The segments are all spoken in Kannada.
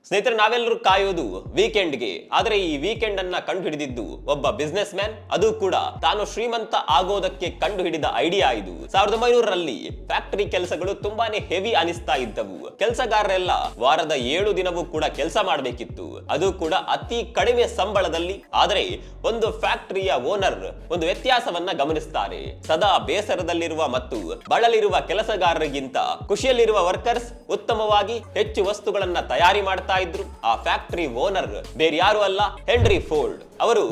ಸ್ನೇಹಿತರೆ, ನಾವೆಲ್ಲರೂ ಕಾಯೋದು ವೀಕೆಂಡ್ಗೆ. ಆದರೆ ಈ ವೀಕೆಂಡ್ ಅನ್ನ ಕಂಡು ಹಿಡಿದಿದ್ದು ಒಬ್ಬ ಬಿಸ್ನೆಸ್ ಮ್ಯಾನ್, ಅದು ಕೂಡ ತಾನು ಶ್ರೀಮಂತ ಆಗೋದಕ್ಕೆ ಕಂಡು ಹಿಡಿದ ಐಡಿಯಾ ಇದು. 1900ರಲ್ಲಿ ಫ್ಯಾಕ್ಟರಿ ಕೆಲಸಗಳು ತುಂಬಾನೇ ಹೆವಿ ಅನಿಸ್ತಾ ಇದ್ದವು. ಕೆಲಸಗಾರರೆಲ್ಲ ವಾರದ 7 ದಿನವೂ ಕೂಡ ಕೆಲಸ ಮಾಡಬೇಕಿತ್ತು, ಅದು ಕೂಡ ಅತಿ ಕಡಿಮೆ ಸಂಬಳದಲ್ಲಿ. ಆದರೆ ಒಂದು ಫ್ಯಾಕ್ಟರಿಯ ಓನರ್ ಒಂದು ವ್ಯತ್ಯಾಸವನ್ನ ಗಮನಿಸ್ತಾರೆ. ಸದಾ ಬೇಸರದಲ್ಲಿರುವ ಮತ್ತು ಬಳಲಿರುವ ಕೆಲಸಗಾರರಿಗಿಂತ ಖುಷಿಯಲ್ಲಿರುವ ವರ್ಕರ್ಸ್ ಉತ್ತಮವಾಗಿ ಹೆಚ್ಚು ವಸ್ತುಗಳನ್ನ ತಯಾರಿ ಮಾಡ್ತಾ ಇದ್ರು. ಆ ಫ್ಯಾಕ್ಟರಿ ಓನರ್ ಬೇರೆ ಯಾರು ಅಲ್ಲ, ಹೆನ್ರಿ ಫೋರ್ಡ್. ಅವರು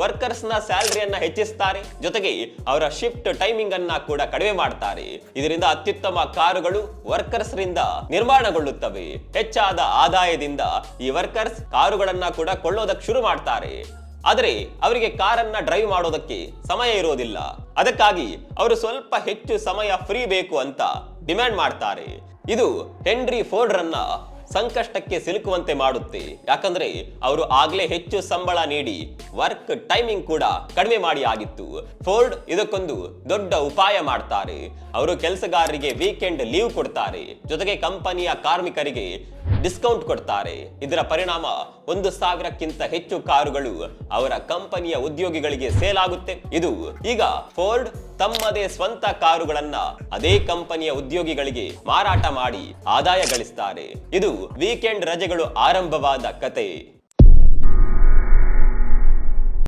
ವರ್ಕರ್ಸ್ ನ ಸ್ಯಾಲರಿಯನ್ನ ಹೆಚ್ಚಿಸ್ತಾರೆ, ಜೊತೆಗೆ ಅವರ ಶಿಫ್ಟ್ ಟೈಮಿಂಗ್ ಅನ್ನ ಕೂಡ ಕಡಿಮೆ ಮಾಡ್ತಾರೆ. ಇದರಿಂದ ಅತ್ಯುತ್ತಮ ಕಾರುಗಳು ವರ್ಕರ್ಸ್ ರಿಂದ ನಿರ್ಮಾಣಗೊಳ್ಳುತ್ತವೆ. ಹೆಚ್ಚಾದ ಆದಾಯದಿಂದ ಈ ವರ್ಕರ್ಸ್ ಕಾರುಗಳನ್ನ ಕೂಡ ಕೊಳ್ಳೋದಕ್ಕೆ ಶುರು ಮಾಡ್ತಾರೆ. ಆದರೆ ಅವರಿಗೆ ಕಾರನ್ನ ಡ್ರೈವ್ ಮಾಡೋದಕ್ಕೆ ಸಮಯ ಇರೋದಿಲ್ಲ. ಅದಕ್ಕಾಗಿ ಅವರು ಸ್ವಲ್ಪ ಹೆಚ್ಚು ಸಮಯ ಫ್ರೀ ಬೇಕು ಅಂತ ಡಿಮ್ಯಾಂಡ್ ಮಾಡ್ತಾರೆ. ಇದು ಹೆನ್ರಿ ಫೋರ್ಡ್ ರನ್ನ ಸಂಕಷ್ಟಕ್ಕೆ ಸಿಲುಕುವಂತೆ ಮಾಡುತ್ತೆ. ಯಾಕಂದ್ರೆ ಅವರು ಆಗ್ಲೇ ಹೆಚ್ಚು ಸಂಬಳ ನೀಡಿ ವರ್ಕ್ ಟೈಮಿಂಗ್ ಕೂಡ ಕಡಿಮೆ ಮಾಡಿ ಆಗಿತ್ತು. ಫೋರ್ಡ್ ಇದಕ್ಕೊಂದು ದೊಡ್ಡ ಉಪಾಯ ಮಾಡ್ತಾರೆ. ಅವರು ಕೆಲಸಗಾರರಿಗೆ ವೀಕೆಂಡ್ ಲೀವ್ ಕೊಡ್ತಾರೆ, ಜೊತೆಗೆ ಕಂಪನಿಯ ಕಾರ್ಮಿಕರಿಗೆ ಡಿಸ್ಕೌಂಟ್ ಕೊಡ್ತಾರೆ. ಇದರ ಪರಿಣಾಮ 1,000ಕ್ಕಿಂತ ಹೆಚ್ಚು ಕಾರುಗಳು ಅವರ ಕಂಪನಿಯ ಉದ್ಯೋಗಿಗಳಿಗೆ ಸೇಲ್ ಆಗುತ್ತೆ. ಇದು ಈಗ ಫೋರ್ಡ್ ತಮ್ಮದೇ ಸ್ವಂತ ಕಾರುಗಳನ್ನ ಅದೇ ಕಂಪನಿಯ ಉದ್ಯೋಗಿಗಳಿಗೆ ಮಾರಾಟ ಮಾಡಿ ಆದಾಯ ಗಳಿಸ್ತಾರೆ. ಇದು ವೀಕೆಂಡ್ ರಜೆಗಳು ಆರಂಭವಾದ ಕತೆ.